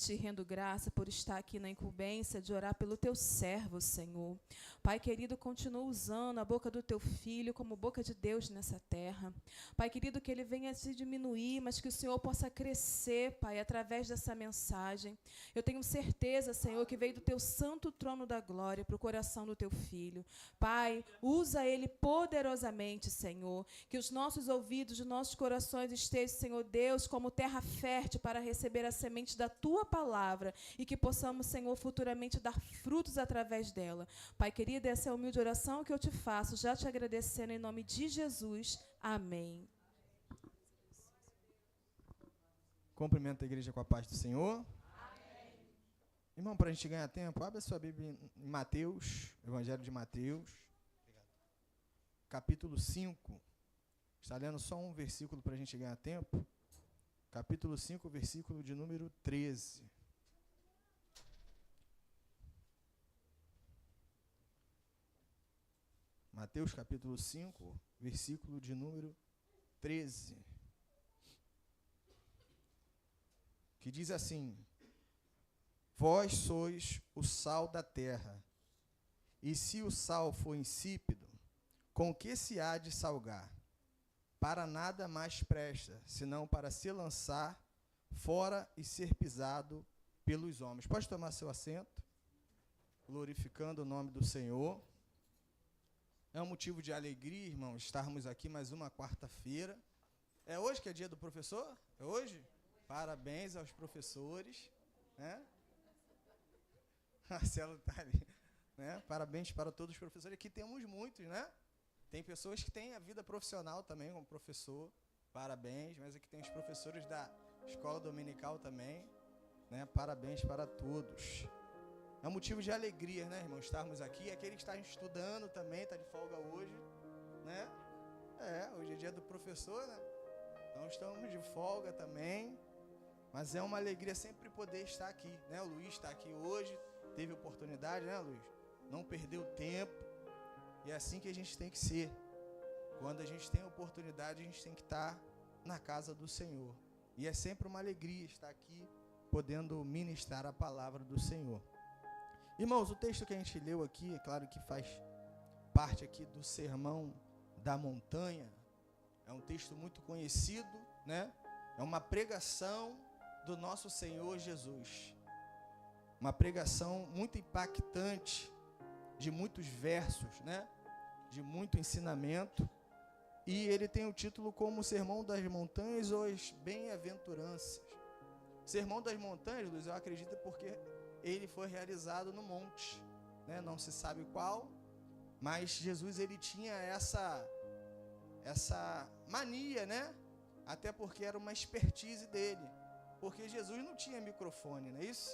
te rendo graça por estar aqui na incumbência de orar pelo teu servo, Senhor. Pai querido, continua usando a boca do teu filho como boca de Deus nessa terra. Pai querido, que ele venha se diminuir, mas que o Senhor possa crescer, Pai, através dessa mensagem. Eu tenho certeza, Senhor, que veio do teu santo trono da glória para o coração do teu filho. Pai, usa ele poderosamente, Senhor. Que os nossos ouvidos, os nossos corações estejam, Senhor Deus, como terra fértil para receber a semente da tua palavra e que possamos, Senhor, futuramente dar frutos através dela. Pai querido, essa é a humilde oração que eu te faço, já te agradecendo em nome de Jesus. Amém. Cumprimento a igreja com a paz do Senhor. Amém. Irmão, para a gente ganhar tempo, abre a sua Bíblia em Mateus, Evangelho de Mateus, capítulo 5. Está lendo só um versículo para a gente ganhar tempo. Capítulo 5, versículo de número 13. Mateus capítulo 5, versículo de número 13. Que diz assim: Vós sois o sal da terra, e se o sal for insípido, com que se há de salgar? Para nada mais presta, senão para se lançar fora e ser pisado pelos homens. Pode tomar seu assento, glorificando o nome do Senhor. É um motivo de alegria, irmão, estarmos aqui mais uma quarta-feira. É hoje que é dia do professor? É hoje? Parabéns aos professores, né? Marcelo está ali, né? Parabéns para todos os professores. Aqui temos muitos, né? Tem pessoas que têm a vida profissional também como professor, parabéns. Mas aqui tem os professores da escola dominical também, né? Parabéns para todos. É um motivo de alegria, né, irmão, estarmos aqui. Aquele que está estudando também, está de folga hoje, né? Hoje é dia do professor, né? Então estamos de folga também. Mas é uma alegria sempre poder estar aqui, né? O Luiz está aqui hoje, teve oportunidade, né, Luiz? Não perdeu tempo. E é assim que a gente tem que ser. Quando a gente tem a oportunidade, a gente tem que estar na casa do Senhor. E é sempre uma alegria estar aqui, podendo ministrar a palavra do Senhor. Irmãos, o texto que a gente leu aqui, é claro que faz parte aqui do Sermão da Montanha. É um texto muito conhecido, né? É uma pregação do nosso Senhor Jesus. Uma pregação muito impactante, de muitos versos, né? De muito ensinamento. E ele tem o título como Sermão das Montanhas ou as Bem-aventuranças. Sermão das Montanhas, Luiz, eu acredito porque ele foi realizado no monte, né? Não se sabe qual, mas Jesus ele tinha essa mania, né? Até porque era uma expertise dele. Porque Jesus não tinha microfone, não é isso?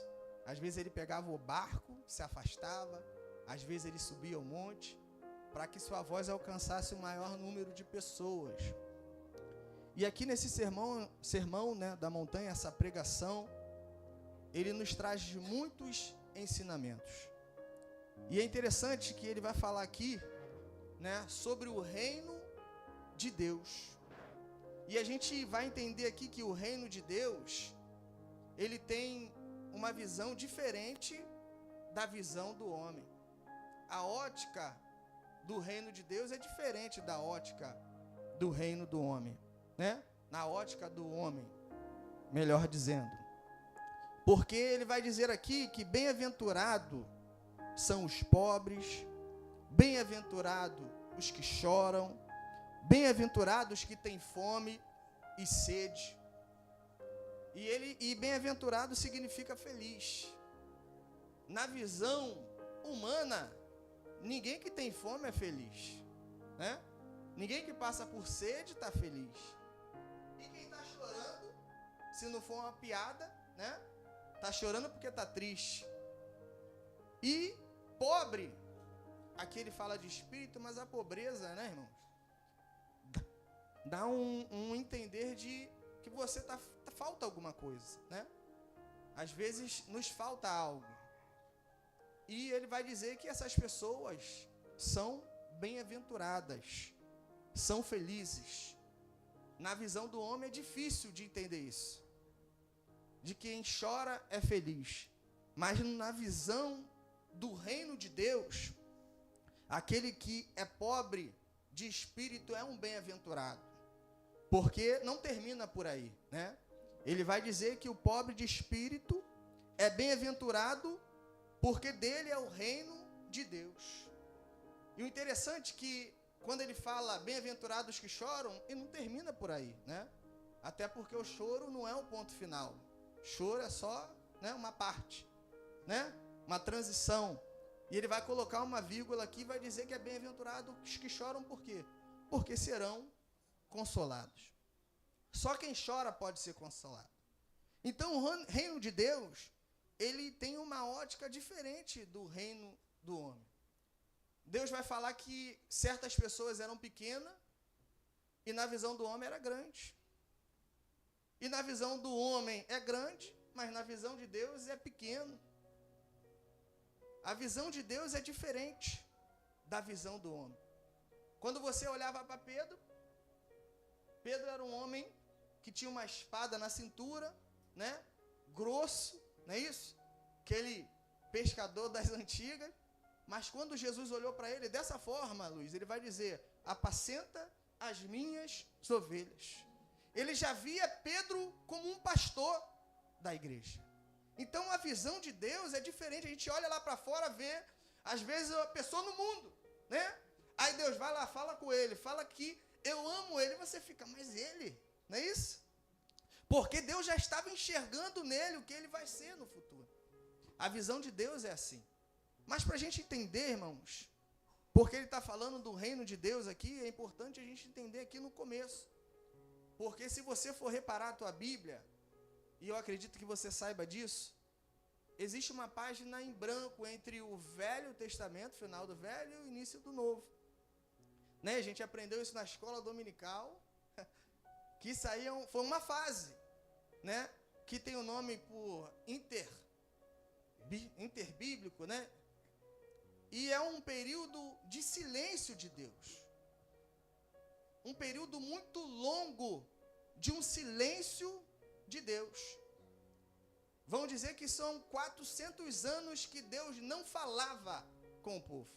Às vezes ele pegava o barco, se afastava, às vezes ele subia ao monte, para que sua voz alcançasse o maior número de pessoas. E aqui nesse sermão, né, da montanha, essa pregação, ele nos traz muitos ensinamentos. E é interessante que ele vai falar aqui, né, sobre o reino de Deus. E a gente vai entender aqui que o reino de Deus, ele tem uma visão diferente da visão do homem. A ótica do reino de Deus é diferente da ótica do reino do homem, né? Na ótica do homem, melhor dizendo. Porque ele vai dizer aqui que bem-aventurado são os pobres, bem-aventurado os que choram, bem-aventurados que têm fome e sede. E bem-aventurado significa feliz. Na visão humana, ninguém que tem fome é feliz, né? Ninguém que passa por sede está feliz. E quem está chorando, se não for uma piada, né? Está chorando porque está triste. E pobre, aqui ele fala de espírito, mas a pobreza, né, irmãos? Dá um entender de que você falta alguma coisa, né? Às vezes nos falta algo. E ele vai dizer que essas pessoas são bem-aventuradas, são felizes. Na visão do homem é difícil de entender isso. de quem chora é feliz. Mas na visão do reino de Deus, aquele que é pobre de espírito é um bem-aventurado. Porque não termina por aí, né? Ele vai dizer que o pobre de espírito é bem-aventurado porque dele é o reino de Deus. E o interessante é que quando ele fala bem-aventurados que choram, ele não termina por aí, né? Até porque o choro não é o ponto final. Choro é só, né, uma parte, né? Uma transição. E ele vai colocar uma vírgula aqui e vai dizer que é bem-aventurado os que choram por quê? Porque serão consolados. Só quem chora pode ser consolado. Então o reino de Deus, ele tem uma ótica diferente do reino do homem. Deus vai falar que certas pessoas eram pequenas e na visão do homem era grande. E na visão do homem é grande, mas na visão de Deus é pequeno. A visão de Deus é diferente da visão do homem. Quando você olhava para Pedro, Pedro era um homem que tinha uma espada na cintura, né? Grosso, não é isso? Aquele pescador das antigas. Mas quando Jesus olhou para ele dessa forma, Luiz, ele vai dizer: apacenta as minhas ovelhas. Ele já via Pedro como um pastor da igreja. Então a visão de Deus é diferente. A gente olha lá para fora, vê, às vezes, a pessoa no mundo, né? Aí Deus vai lá, fala com ele, fala que eu amo ele, e você fica, mas ele, não é isso? Porque Deus já estava enxergando nele o que ele vai ser no futuro. A visão de Deus é assim. Mas para a gente entender, irmãos, porque ele está falando do reino de Deus aqui, é importante a gente entender aqui no começo. Porque se você for reparar a tua Bíblia, e eu acredito que você saiba disso, existe uma página em branco entre o Velho Testamento, final do Velho, e o início do Novo. Né? A gente aprendeu isso na escola dominical, que isso aí foi uma fase, né? Que tem o nome por interbíblico, né? E é um período de silêncio de Deus. Um período muito longo de um silêncio de Deus. Vão dizer que são 400 anos que Deus não falava com o povo.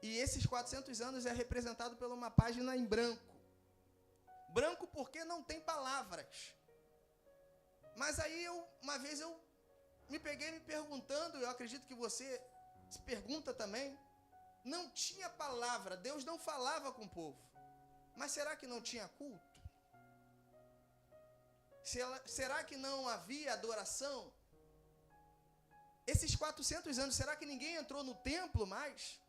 E esses 400 anos é representado por uma página em branco. Branco porque não tem palavras. Mas aí uma vez eu me peguei me perguntando, eu acredito que você se pergunta também, não tinha palavra, Deus não falava com o povo. Mas será que não tinha culto? Será que não havia adoração? Esses 400 anos, será que ninguém entrou no templo mais?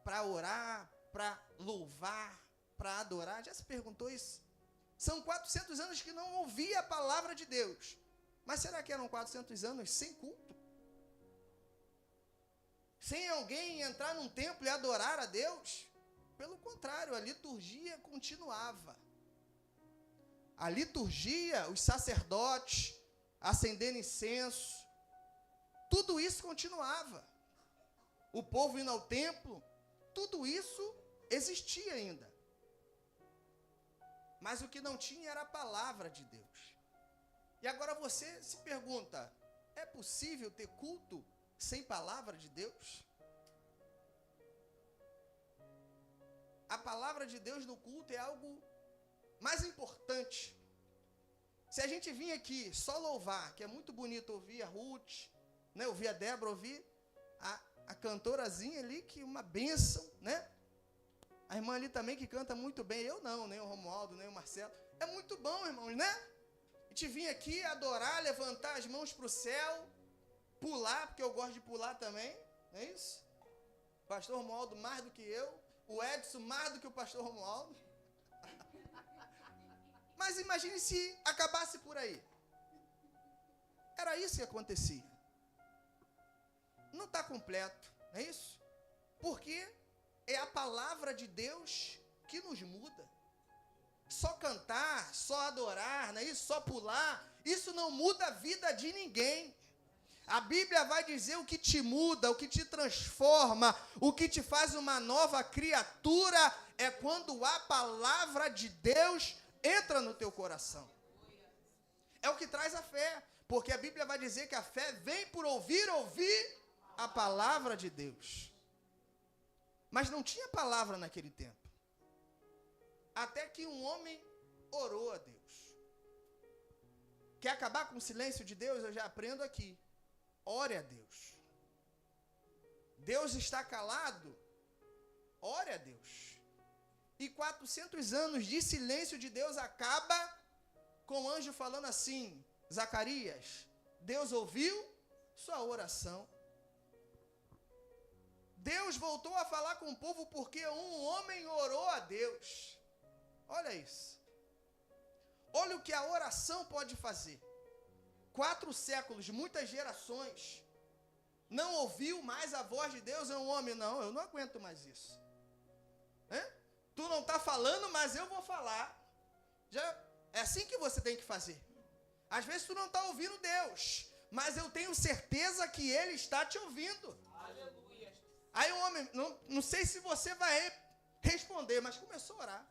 Para orar, para louvar, para adorar? Já se perguntou isso? São 400 anos que não ouvia a palavra de Deus. Mas será que eram 400 anos sem culto? Sem alguém entrar num templo e adorar a Deus? Pelo contrário, a liturgia continuava. A liturgia, os sacerdotes, acendendo incenso, tudo isso continuava. O povo indo ao templo, tudo isso existia ainda. Mas o que não tinha era a palavra de Deus. E agora você se pergunta, é possível ter culto sem palavra de Deus? A palavra de Deus no culto é algo mais importante. Se a gente vir aqui só louvar, que é muito bonito ouvir a Ruth, né, ouvir a Débora, ouvir a cantorazinha ali, que uma bênção, né? A irmã ali também que canta muito bem. Eu não, nem o Romualdo, nem o Marcelo. É muito bom, irmãos, né? A gente vir aqui adorar, levantar as mãos para o céu, pular, porque eu gosto de pular também, não é isso? Pastor Romualdo mais do que eu, o Edson mais do que o pastor Romualdo. Mas imagine se acabasse por aí. Era isso que acontecia. Não está completo, não é isso? Porque é a palavra de Deus que nos muda. Só cantar, só adorar, não é isso? Só pular, isso não muda a vida de ninguém. A Bíblia vai dizer o que te muda, o que te transforma, o que te faz uma nova criatura, é quando a palavra de Deus entra no teu coração. É o que traz a fé. Porque a Bíblia vai dizer que a fé vem por ouvir a palavra de Deus. Mas não tinha palavra naquele tempo. Até que um homem orou a Deus. Quer acabar com o silêncio de Deus? Eu já aprendo aqui. Ore a Deus. Deus está calado? Ore a Deus. E 400 anos de silêncio de Deus acaba com o anjo falando assim: Zacarias, Deus ouviu sua oração. Deus voltou a falar com o povo porque um homem orou a Deus. Olha isso. Olha o que a oração pode fazer. 4 séculos, muitas gerações, não ouviu mais a voz de Deus. É um homem, não, eu não aguento mais isso. Tu não está falando, mas eu vou falar. É assim que você tem que fazer. Às vezes tu não está ouvindo Deus, mas eu tenho certeza que Ele está te ouvindo. Aleluia. Aí o homem, não sei se você vai responder, mas começou a orar.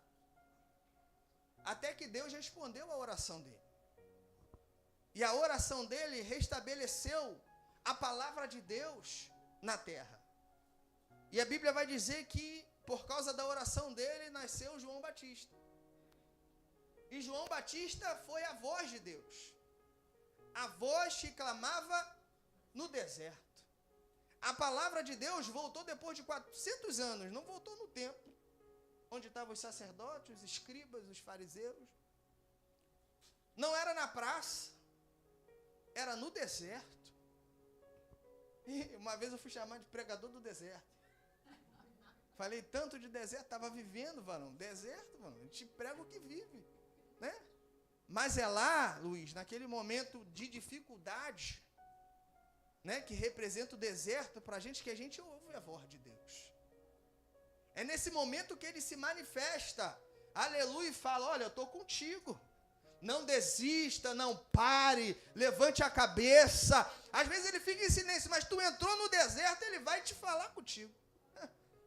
Até que Deus respondeu a oração dele. E a oração dele restabeleceu a palavra de Deus na terra. E a Bíblia vai dizer que, por causa da oração dele, nasceu João Batista. E João Batista foi a voz de Deus. A voz que clamava no deserto. A palavra de Deus voltou depois de 400 anos, não voltou no templo, onde estavam os sacerdotes, os escribas, os fariseus. Não era na praça, era no deserto. E uma vez eu fui chamado de pregador do deserto. Falei tanto de deserto, estava vivendo, varão. Deserto, varão, a gente prega o que vive, né? Mas é lá, Luiz, naquele momento de dificuldade, né, que representa o deserto para a gente, que a gente ouve a voz de Deus. É nesse momento que ele se manifesta, aleluia, e fala: olha, eu estou contigo. Não desista, não pare, levante a cabeça. Às vezes ele fica em silêncio, mas tu entrou no deserto, ele vai te falar contigo.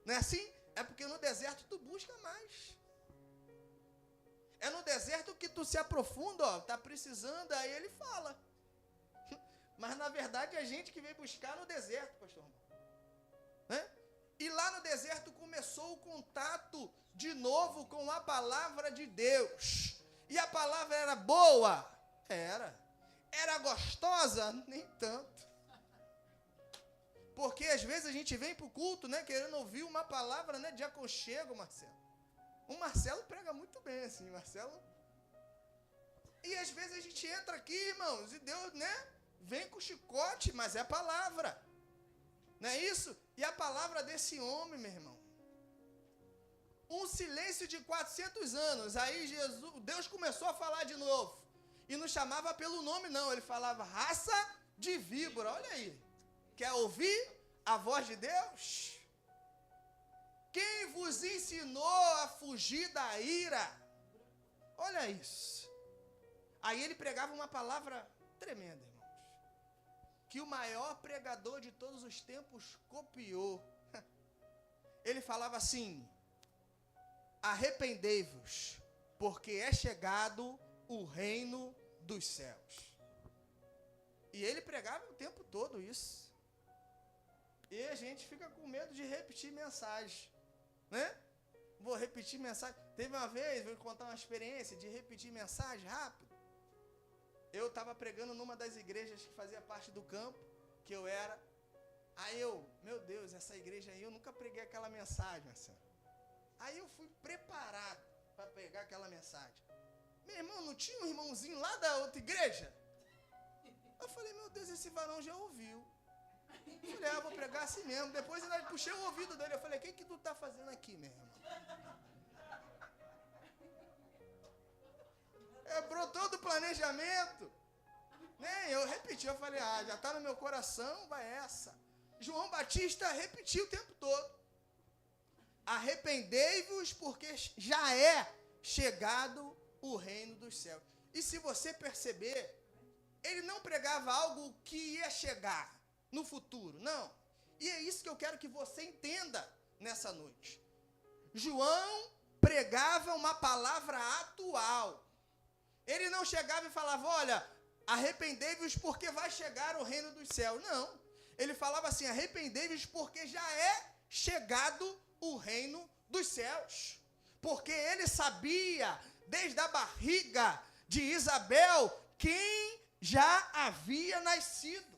Não é assim? É porque no deserto tu busca mais. É no deserto que tu se aprofunda, ó, tá precisando, aí ele fala. Mas na verdade é a gente que vem buscar no deserto, pastor. Né? E lá no deserto começou o contato de novo com a palavra de Deus. E a palavra era boa? Era. Era gostosa? Nem tanto. Porque às vezes a gente vem para o culto, né, querendo ouvir uma palavra, né, de aconchego, Marcelo. O Marcelo prega muito bem, assim, Marcelo. E às vezes a gente entra aqui, irmãos, e Deus, né, vem com chicote, mas é a palavra. Não é isso? E a palavra desse homem, meu irmão. Um silêncio de 400 anos. Aí Deus começou a falar de novo. E não chamava pelo nome, não. Ele falava raça de víbora. Olha aí. Quer ouvir a voz de Deus? Quem vos ensinou a fugir da ira? Olha isso. Aí ele pregava uma palavra tremenda, irmãos. Que o maior pregador de todos os tempos copiou. Ele falava assim: arrependei-vos, porque é chegado o reino dos céus. E ele pregava o tempo todo isso. E a gente fica com medo de repetir mensagem, né? Vou repetir mensagem. Teve uma vez, vou contar uma experiência de repetir mensagem rápido. Eu estava pregando numa das igrejas que fazia parte do campo, que eu era. Aí meu Deus, essa igreja aí, eu nunca preguei aquela mensagem, Marcelo. Aí eu fui preparado para pregar aquela mensagem. Meu irmão, não tinha um irmãozinho lá da outra igreja? Eu falei, meu Deus, esse varão já ouviu. Eu falei, vou pregar assim mesmo. Depois eu puxei o ouvido dele. Eu falei, o que tu está fazendo aqui, meu irmão? Brotou do planejamento. Né? Eu repeti, eu falei, já está no meu coração, vai essa. João Batista repetiu o tempo todo. Arrependei-vos, porque já é chegado o reino dos céus. E se você perceber, ele não pregava algo que ia chegar no futuro, não. E é isso que eu quero que você entenda nessa noite. João pregava uma palavra atual. Ele não chegava e falava, olha, arrependei-vos porque vai chegar o reino dos céus. Não, ele falava assim, arrependei-vos porque já é chegado o reino dos céus. Porque ele sabia, desde a barriga de Isabel, quem já havia nascido.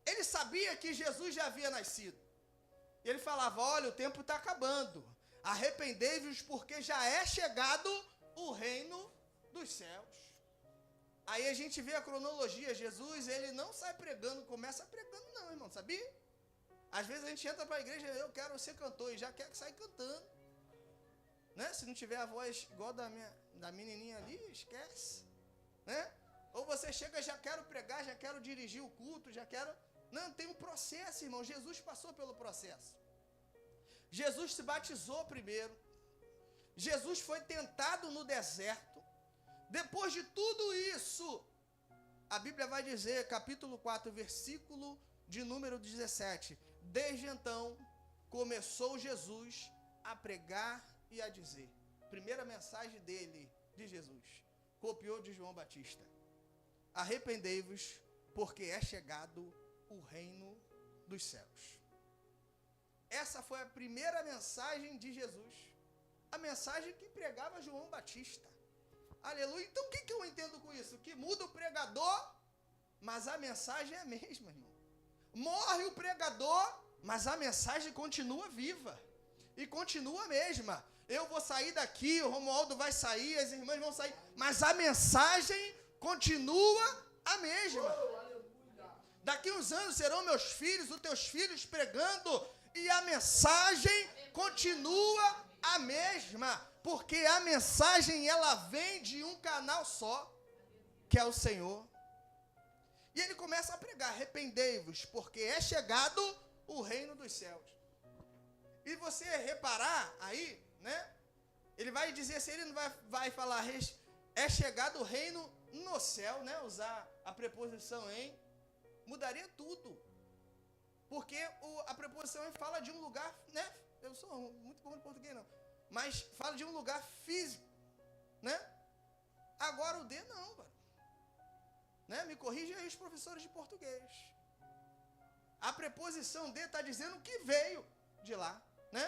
Ele sabia que Jesus já havia nascido. E ele falava, olha, o tempo está acabando. Arrependei-vos porque já é chegado o reino dos céus. Aí a gente vê a cronologia. Jesus, ele não sai pregando, começa pregando não, irmão, sabia? Às vezes a gente entra para a igreja, eu quero ser cantor, e já quer sair cantando. Né? Se não tiver a voz igual da menininha ali, esquece. Né? Ou você chega, já quero pregar, já quero dirigir o culto, já quero... Não, tem um processo, irmão. Jesus passou pelo processo. Jesus se batizou primeiro. Jesus foi tentado no deserto. Depois de tudo isso, a Bíblia vai dizer, capítulo 4, versículo de número 17. Desde então, começou Jesus a pregar e a dizer. Primeira mensagem dele, de Jesus. Copiou de João Batista. Arrependei-vos, porque é chegado o reino dos céus. Essa foi a primeira mensagem de Jesus. A mensagem que pregava João Batista. Aleluia. Então o que eu entendo com isso? Que muda o pregador, mas a mensagem é a mesma, irmão. Morre o pregador, mas a mensagem continua viva. E continua a mesma. Eu vou sair daqui, o Romualdo vai sair, as irmãs vão sair, mas a mensagem continua a mesma. Daqui uns anos serão meus filhos, os teus filhos pregando, e a mensagem continua a mesma, porque a mensagem ela vem de um canal só, que é o Senhor. E ele começa a pregar, arrependei-vos, porque é chegado o reino dos céus. E você reparar aí, né? Ele vai dizer assim, ele não vai falar, é chegado o reino no céu, né? Usar a preposição em, mudaria tudo. Porque a preposição em fala de um lugar, né? Eu sou muito bom em português, não. Mas fala de um lugar físico, né? Agora o de não, mano. Né? Me corrigem aí os professores de português. A preposição de está dizendo que veio de lá, né?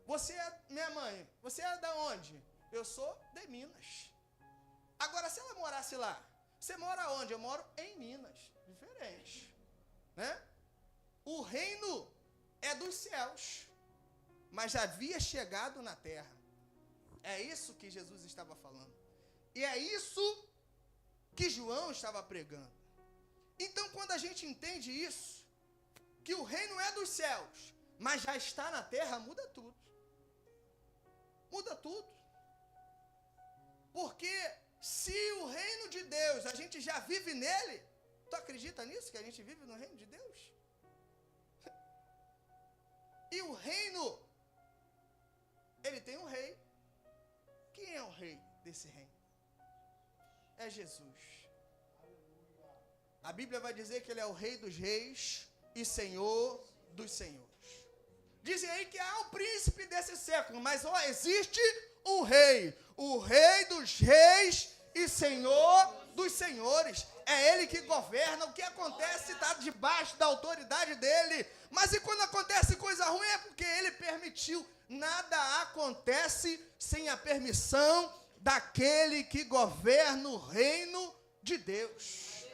Você é, minha mãe, você é da onde? Eu sou de Minas. Agora, se ela morasse lá, você mora onde? Eu moro em Minas. Diferente, né? O reino é dos céus, mas já havia chegado na terra. É isso que Jesus estava falando. E é isso que João estava pregando. Então, quando a gente entende isso, que o reino é dos céus, mas já está na terra, muda tudo. Muda tudo. Porque se o reino de Deus, a gente já vive nele, tu acredita nisso, que a gente vive no reino de Deus? E o reino, ele tem um rei. Quem é o rei desse reino? É Jesus. A Bíblia vai dizer que ele é o rei dos reis e senhor dos senhores. Dizem aí que há o príncipe desse século, mas existe um rei, o rei dos reis e senhor dos senhores. É ele que governa, o que acontece está debaixo da autoridade dele. Mas e quando acontece coisa ruim é porque ele permitiu. Nada acontece sem a permissão daquele que governa o reino de Deus.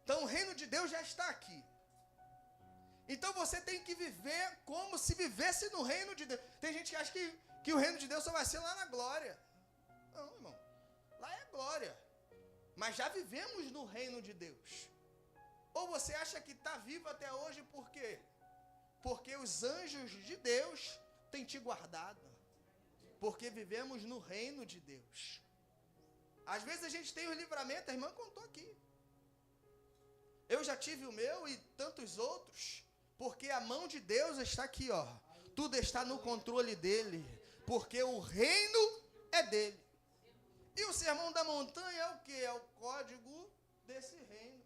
Então o reino de Deus já está aqui. Então você tem que viver como se vivesse no reino de Deus. Tem gente que acha que o reino de Deus só vai ser lá na glória. Não, irmão. Lá é glória. Mas já vivemos no reino de Deus. Ou você acha que está vivo até hoje por quê? Porque os anjos de Deus têm te guardado. Porque vivemos no reino de Deus. Às vezes a gente tem o livramento, a irmã contou aqui. Eu já tive o meu e tantos outros. Porque a mão de Deus está aqui, ó. Tudo está no controle dele. Porque o reino é dele. E o sermão da montanha é o quê? É o código desse reino.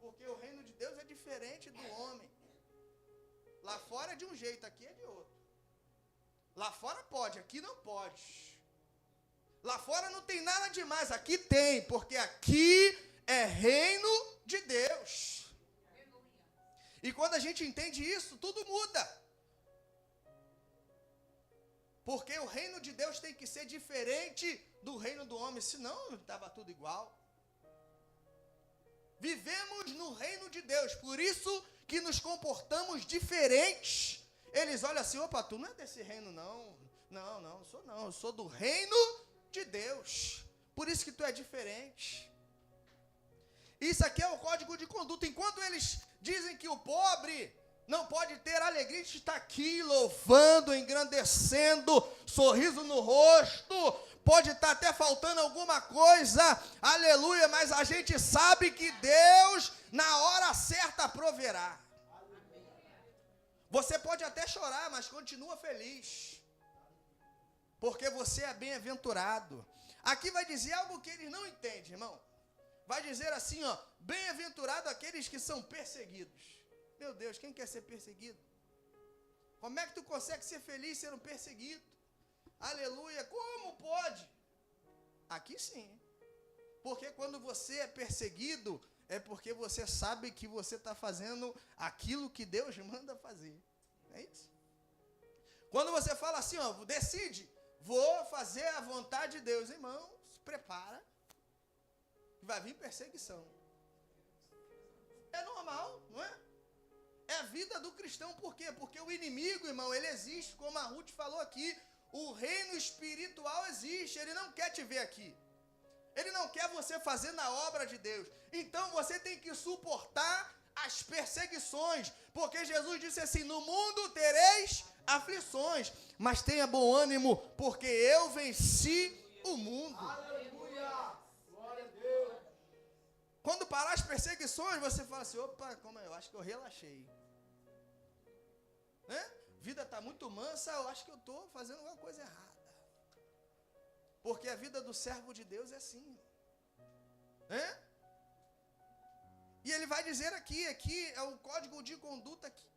Porque o reino de Deus é diferente do homem. Lá fora é de um jeito, aqui é de outro. Lá fora pode, aqui não pode. Lá fora não tem nada demais, aqui tem, porque aqui é reino de Deus. E quando a gente entende isso, tudo muda. Porque o reino de Deus tem que ser diferente do reino do homem, senão estava tudo igual. Vivemos no reino de Deus, por isso que nos comportamos diferentes. Eles olham assim, opa, tu não é desse reino não. Não, eu sou do reino de Deus. Por isso que tu é diferente. Isso aqui é o código de conduta. Enquanto eles dizem que o pobre não pode ter alegria, a gente está aqui louvando, engrandecendo, sorriso no rosto, pode estar até faltando alguma coisa, aleluia, mas a gente sabe que Deus, na hora certa, proverá. Você pode até chorar, mas continua feliz, porque você é bem-aventurado. Aqui vai dizer algo que eles não entendem, irmão. Vai dizer assim, ó, bem-aventurado aqueles que são perseguidos. Meu Deus, quem quer ser perseguido? Como é que tu consegue ser feliz sendo perseguido? Aleluia, como pode? Aqui sim. Porque quando você é perseguido, é porque você sabe que você está fazendo aquilo que Deus manda fazer. É isso? Quando você fala assim, ó, decide, vou fazer a vontade de Deus, irmão, se prepara, vai vir perseguição. É normal, não é? É a vida do cristão, por quê? Porque o inimigo, irmão, ele existe, como a Ruth falou aqui, o reino espiritual existe, ele não quer te ver aqui. Ele não quer você fazer na obra de Deus. Então você tem que suportar as perseguições, porque Jesus disse assim, no mundo tereis aflições, mas tenha bom ânimo, porque eu venci o mundo. Aleluia! Glória a Deus! Quando parar as perseguições, você fala assim, opa, como eu acho que eu relaxei. Né? Vida está muito mansa, eu acho que eu estou fazendo alguma coisa errada. Porque a vida do servo de Deus é assim. Né? E ele vai dizer aqui é o código de conduta aqui,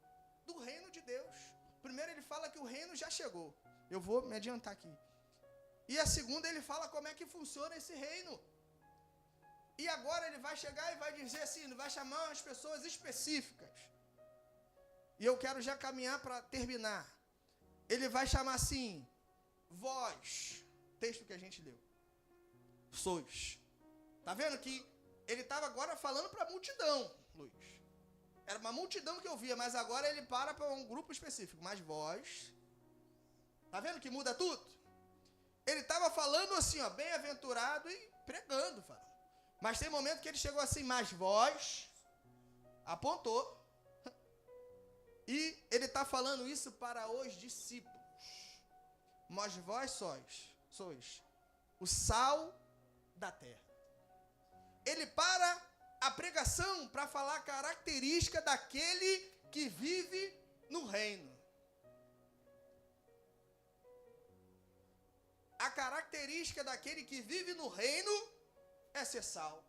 do reino de Deus. Primeiro ele fala que o reino já chegou. Eu vou me adiantar aqui. E a segunda ele fala como é que funciona esse reino. E agora ele vai chegar e vai dizer assim, ele vai chamar as pessoas específicas. E eu quero já caminhar para terminar. Ele vai chamar assim, vós, texto que a gente leu, sois. Tá vendo que ele estava agora falando para a multidão, Luiz. Era uma multidão que eu via, mas agora ele para um grupo específico. Mas vós, tá vendo que muda tudo? Ele estava falando assim, ó, bem-aventurado e pregando, falando. Mas tem momento que ele chegou assim, mas vós, apontou. E ele está falando isso para os discípulos. Mas vós sois o sal da terra. Ele para a pregação para falar a característica daquele que vive no reino. A característica daquele que vive no reino é ser sal.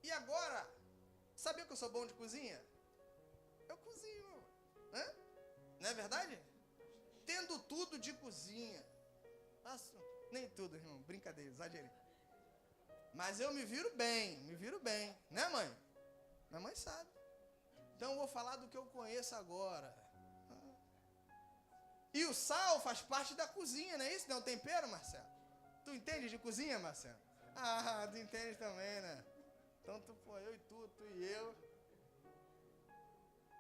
E agora, sabia que eu sou bom de cozinha? Eu cozinho, né? Não é verdade? Tendo tudo de cozinha. Nossa, nem tudo, irmão, brincadeira, exagerei. Mas eu me viro bem, né, mãe? Minha mãe sabe. Então eu vou falar do que eu conheço agora. E o sal faz parte da cozinha, não é isso? Não é um tempero, Marcelo? Tu entende de cozinha, Marcelo? Ah, tu entende também, né? Então tu, pô, eu e tu e eu.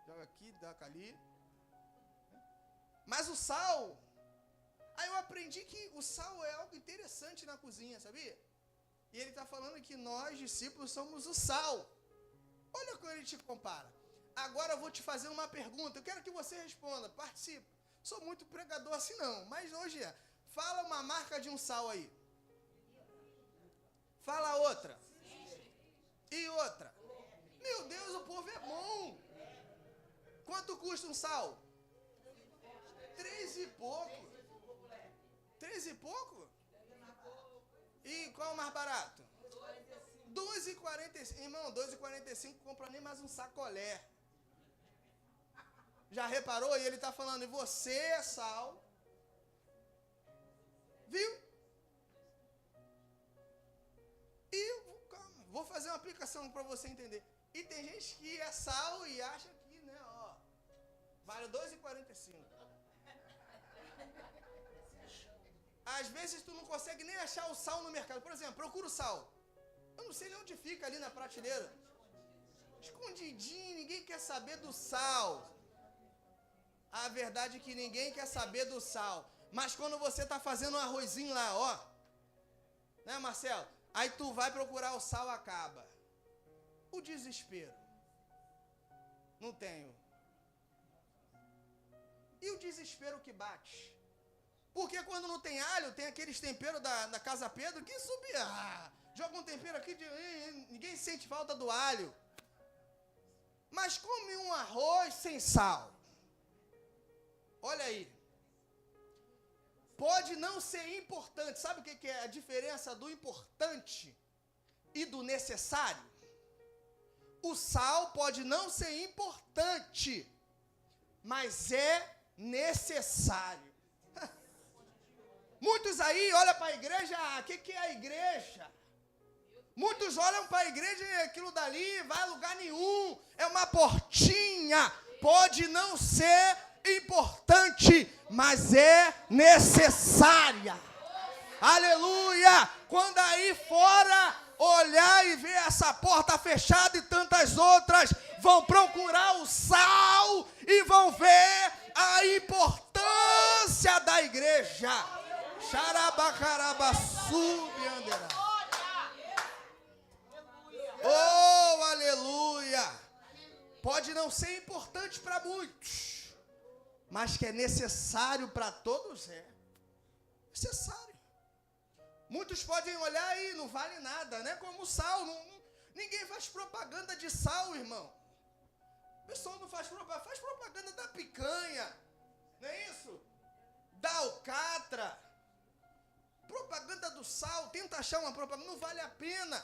Joga aqui, joga ali. Mas o sal, aí eu aprendi que o sal é algo interessante na cozinha, sabia? E ele está falando que nós, discípulos, somos o sal. Olha como ele te compara. Agora eu vou te fazer uma pergunta, eu quero que você responda, participe. Sou muito pregador assim não, mas hoje é. Fala uma marca de um sal aí. Fala outra. E outra. Meu Deus, o povo é bom. Quanto custa um sal? 3 e pouco. 3 e pouco? E qual é o mais barato? 2,45. Irmão, 2,45 compra nem mais um sacolé. Já reparou? E ele está falando, e você é sal. Viu? E vou fazer uma aplicação para você entender. E tem gente que é sal e acha que, né, ó, vale R$2,45. Às vezes tu não consegue nem achar o sal no mercado. Por exemplo, procura o sal. Eu não sei nem onde fica ali na prateleira. Escondidinho, ninguém quer saber do sal. A verdade é que ninguém quer saber do sal. Mas quando você está fazendo um arrozinho lá, ó, né, Marcelo? Aí tu vai procurar o sal, acaba. O desespero. Não tenho. E o desespero que bate? Porque quando não tem alho, tem aqueles temperos da Casa Pedro que subia. Joga um tempero aqui, ninguém sente falta do alho. Mas come um arroz sem sal. Olha aí. Pode não ser importante. Sabe o que é a diferença do importante e do necessário? O sal pode não ser importante, mas é necessário. Muitos aí olham para a igreja, o que é a igreja? Muitos olham para a igreja e aquilo dali vai a lugar nenhum. É uma portinha. Pode não ser importante, mas é necessária. Aleluia! Quando aí fora olhar e ver essa porta fechada e tantas outras, vão procurar o sal e vão ver a importância da igreja. Xarabacarabaçubiandeira. Oh, aleluia! Pode não ser importante para muitos, mas que é necessário para todos, é necessário. Muitos podem olhar e não vale nada, né? Como sal. Ninguém faz propaganda de sal, irmão. O pessoal não faz propaganda da picanha, não é isso? Da alcatra. Propaganda do sal, tenta achar uma propaganda, não vale a pena.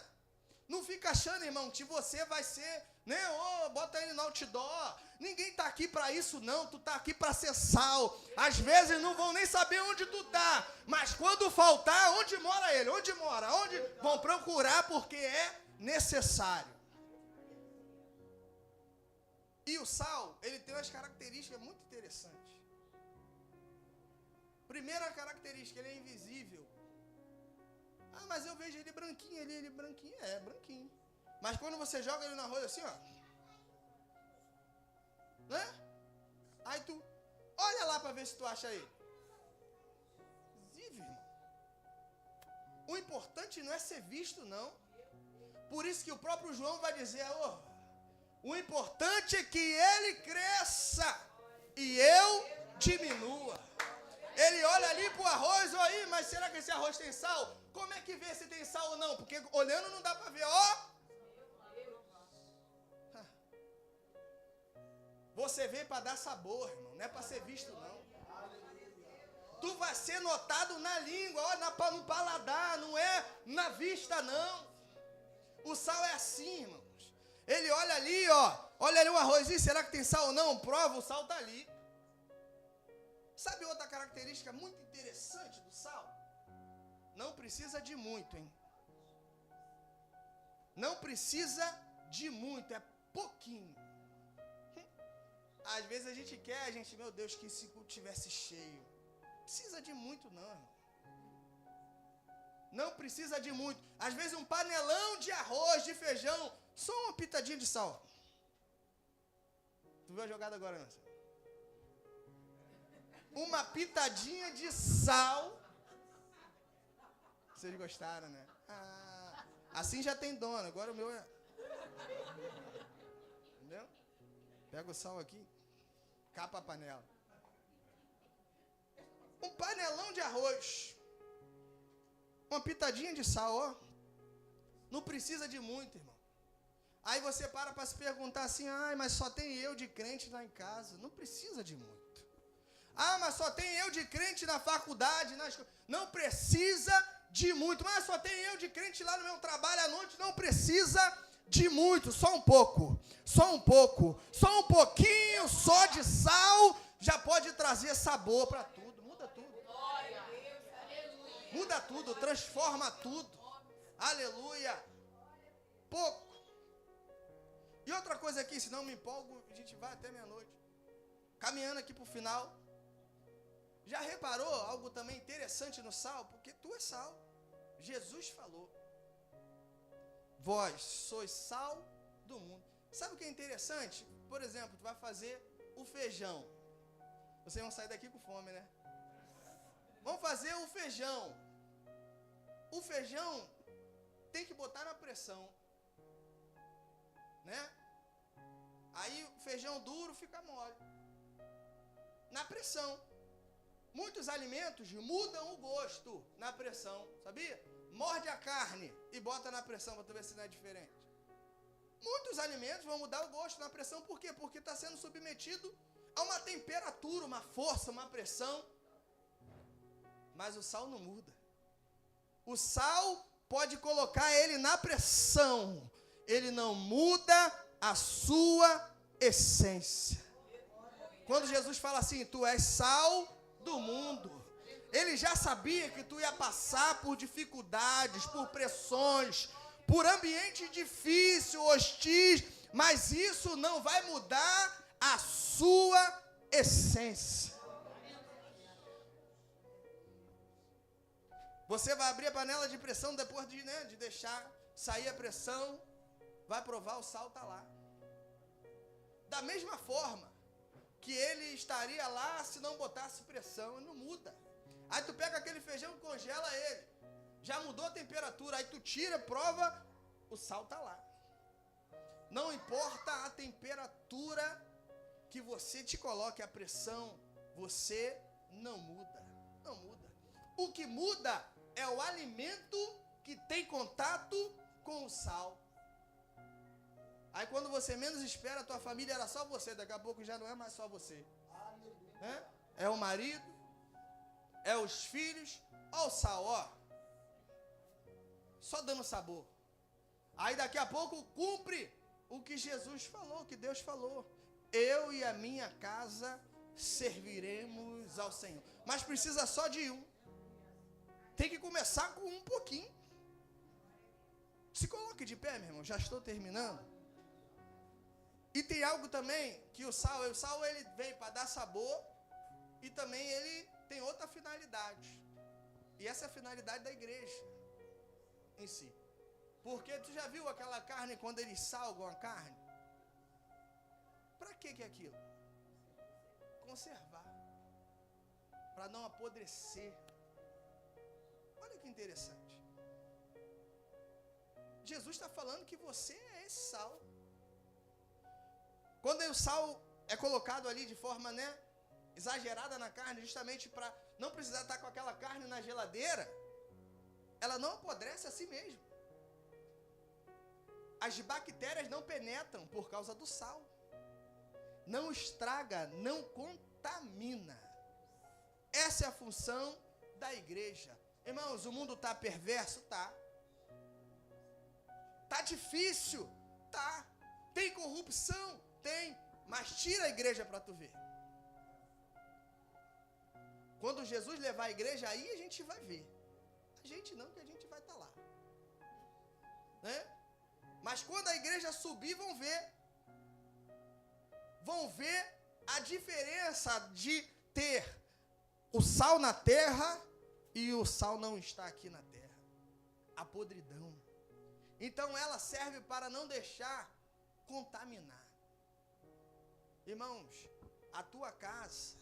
Não fica achando, irmão, que você vai ser, né? Oh, bota ele no outdoor. Ninguém está aqui para isso, não. Tu está aqui para ser sal. Às vezes não vão nem saber onde tu está. Mas quando faltar, onde mora ele? Onde mora? Onde? Vão procurar porque é necessário. E o sal, ele tem umas características muito interessantes. Primeira característica, ele é invisível. Ah, mas eu vejo ele branquinho ali, ele branquinho, branquinho. Mas quando você joga ele no arroz assim, ó, né? Aí tu olha lá para ver se tu acha ele. Visível, irmão. O importante não é ser visto, não. Por isso que o próprio João vai dizer, o importante é que ele cresça e eu diminua. Ele olha ali pro arroz, aí, mas será que esse arroz tem sal? Como é que vê se tem sal ou não? Porque olhando não dá para ver, Você vê para dar sabor, irmão, não é para ser visto, não. Tu vai ser notado na língua, no paladar, não é na vista, não. O sal é assim, irmãos. Ele olha ali, olha ali o arrozinho, será que tem sal ou não? Prova, o sal está ali. Sabe outra característica muito interessante do sal? Não precisa de muito, hein? Não precisa de muito, é pouquinho. Às vezes a gente quer, meu Deus, que esse culto estivesse cheio. Não precisa de muito, não, irmão. Não precisa de muito. Às vezes um panelão de arroz, de feijão, só uma pitadinha de sal. Tu viu a jogada agora, não? Uma pitadinha de sal. Vocês gostaram, né? Assim já tem dono, agora o meu é... Entendeu? Pega o sal aqui, capa a panela. Um panelão de arroz. Uma pitadinha de sal, Não precisa de muito, irmão. Aí você para se perguntar assim, mas só tem eu de crente lá em casa. Não precisa de muito. Mas só tem eu de crente na faculdade, na escola. Não precisa de muito. Mas só tem eu de crente lá no meu trabalho à noite. Não precisa de muito, só um pouco. Só um pouco. Só um pouquinho só de sal já pode trazer sabor para tudo. Muda tudo. Muda tudo, transforma tudo. Aleluia. Pouco. E outra coisa aqui, se não me empolgo, a gente vai até meia-noite. Caminhando aqui para o final. Já reparou algo também interessante no sal? Porque tu é sal. Jesus falou. Vós sois sal do mundo. Sabe o que é interessante? Por exemplo, tu vai fazer o feijão. Vocês vão sair daqui com fome, né? Vamos fazer o feijão. O feijão tem que botar na pressão, né? Aí o feijão duro fica mole. Na pressão. Muitos alimentos mudam o gosto na pressão, sabia? Morde a carne e bota na pressão para tu ver se não é diferente. Muitos alimentos vão mudar o gosto na pressão, por quê? Porque está sendo submetido a uma temperatura, uma força, uma pressão. Mas o sal não muda. O sal pode colocar ele na pressão. Ele não muda a sua essência. Quando Jesus fala assim, tu és sal do mundo. Ele já sabia que tu ia passar por dificuldades, por pressões, por ambiente difícil, hostis, mas isso não vai mudar a sua essência. Você vai abrir a panela de pressão depois de deixar sair a pressão, vai provar, o sal está lá. Da mesma forma que ele estaria lá se não botasse pressão, e não muda. Aí tu pega aquele feijão e congela ele. Já mudou a temperatura, aí tu tira, prova, o sal está lá. Não importa a temperatura que você te coloque, a pressão, você não muda. Não muda. O que muda é o alimento que tem contato com o sal. Aí quando você menos espera, a tua família era só você, daqui a pouco já não é mais só você. É o marido, é os filhos, ó o sal, ó. Só dando sabor. Aí daqui a pouco cumpre o que Jesus falou, o que Deus falou. Eu e a minha casa serviremos ao Senhor. Mas precisa só de um. Tem que começar com um pouquinho. Se coloque de pé, meu irmão, já estou terminando. E tem algo também que o sal ele vem para dar sabor e também ele tem outra finalidade. E essa é a finalidade da igreja em si. Porque tu já viu aquela carne quando eles salgam a carne? Para que é aquilo? Conservar. Para não apodrecer. Olha que interessante. Jesus está falando que você é esse sal. Quando o sal é colocado ali de forma, exagerada na carne, justamente para não precisar estar com aquela carne na geladeira, ela não apodrece a si mesma. As bactérias não penetram por causa do sal. Não estraga, não contamina. Essa é a função da igreja. Irmãos, o mundo está perverso? Tá. Tá difícil? Tá. Tem corrupção? Tem. Mas tira a igreja para tu ver. Quando Jesus levar a igreja, aí a gente vai ver. A gente não, que a gente vai estar lá. Né? Mas quando a igreja subir, vão ver. Vão ver a diferença de ter o sal na terra e o sal não está aqui na terra. A podridão. Então ela serve para não deixar contaminar. Irmãos, a tua casa,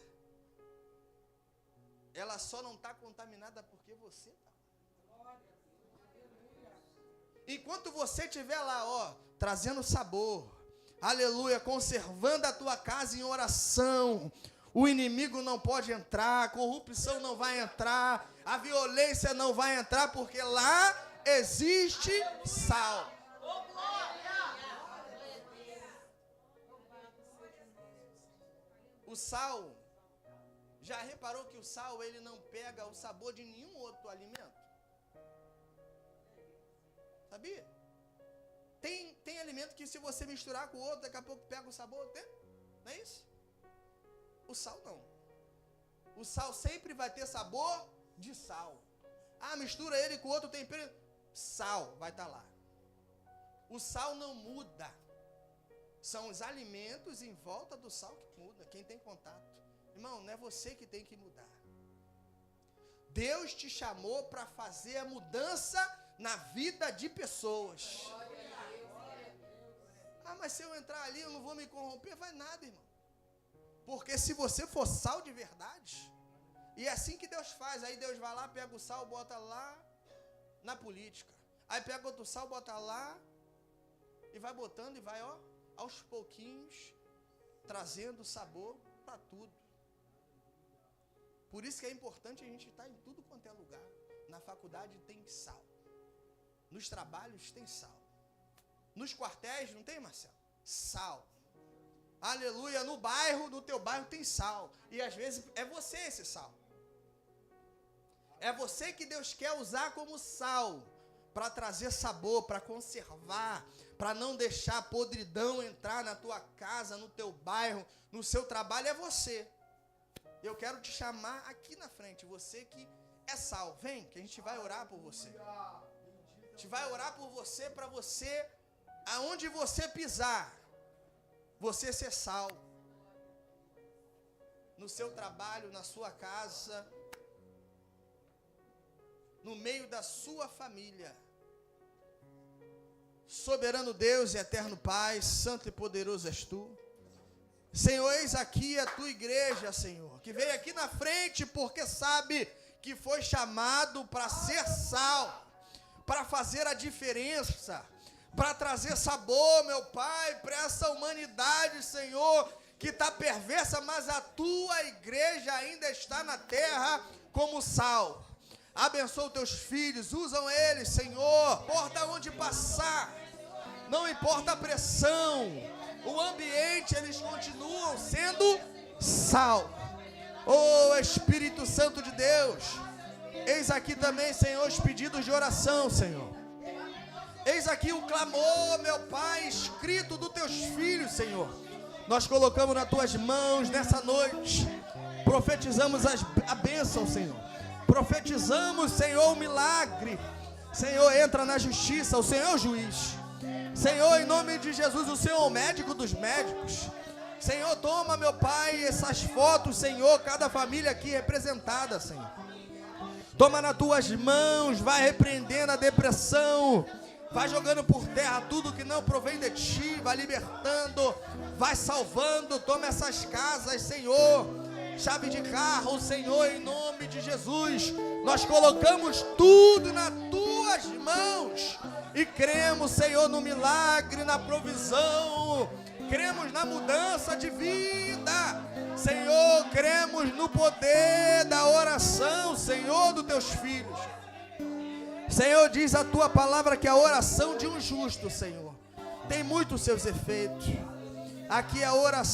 ela só não está contaminada porque você está. Enquanto você estiver lá, trazendo sabor, aleluia, conservando a tua casa em oração, o inimigo não pode entrar, a corrupção não vai entrar, a violência não vai entrar, porque lá existe sal. O sal, já reparou que o sal ele não pega o sabor de nenhum outro alimento? Sabia? Tem alimento que se você misturar com o outro, daqui a pouco pega o sabor, não é isso? O sal não. O sal sempre vai ter sabor de sal. Ah, mistura ele com outro tempero. Sal vai estar lá. O sal não muda. São os alimentos em volta do sal que muda. Quem tem contato. Irmão, não é você que tem que mudar. Deus te chamou para fazer a mudança na vida de pessoas. Ah, mas se eu entrar ali eu não vou me corromper. Vai nada, irmão. Porque se você for sal de verdade, e é assim que Deus faz. Aí Deus vai lá, pega o sal, bota lá na política. Aí pega outro sal, bota lá e vai botando e vai, ó, aos pouquinhos, trazendo sabor para tudo. Por isso que é importante a gente estar em tudo quanto é lugar. Na faculdade tem sal. Nos trabalhos tem sal. Nos quartéis não tem, Marcelo? Sal. Aleluia, no bairro, no teu bairro tem sal. E às vezes é você esse sal. É você que Deus quer usar como sal. Para trazer sabor, para conservar. Para não deixar podridão entrar na tua casa, no teu bairro, no seu trabalho. É você. Eu quero te chamar aqui na frente. Você que é sal. Vem, que a gente vai orar por você. A gente vai orar por você, para você, aonde você pisar, você ser sal. No seu trabalho, na sua casa, no meio da sua família. Soberano Deus e eterno Pai, santo e poderoso és tu. Senhor, eis aqui a tua igreja, Senhor, que veio aqui na frente porque sabe que foi chamado para ser sal, para fazer a diferença, para trazer sabor, meu Pai, para essa humanidade, Senhor, que está perversa, mas a tua igreja ainda está na terra como sal. Abençoa os teus filhos, usam eles, Senhor, importa onde passar, não importa a pressão, o ambiente, eles continuam sendo sal. Oh, Espírito Santo de Deus, eis aqui também, Senhor, os pedidos de oração, Senhor. Eis aqui o clamor, meu Pai, escrito dos teus filhos, Senhor. Nós colocamos nas tuas mãos nessa noite, profetizamos a bênção, Senhor. Profetizamos, Senhor, o milagre. Senhor, entra na justiça, o Senhor é o juiz. Senhor, em nome de Jesus, o Senhor é o médico dos médicos. Senhor, toma, meu Pai, essas fotos, Senhor, cada família aqui representada, Senhor. Toma nas tuas mãos, vai repreendendo a depressão, vai jogando por terra tudo que não provém de ti, vai libertando, vai salvando. Toma essas casas, Senhor, chave de carro, Senhor, em nome de Jesus. Nós colocamos tudo nas tuas mãos e cremos, Senhor, no milagre, na provisão. Cremos na mudança de vida, Senhor, cremos no poder da oração, Senhor, dos teus filhos. Senhor, diz a tua palavra que a oração de um justo, Senhor, tem muitos seus efeitos. Aqui a oração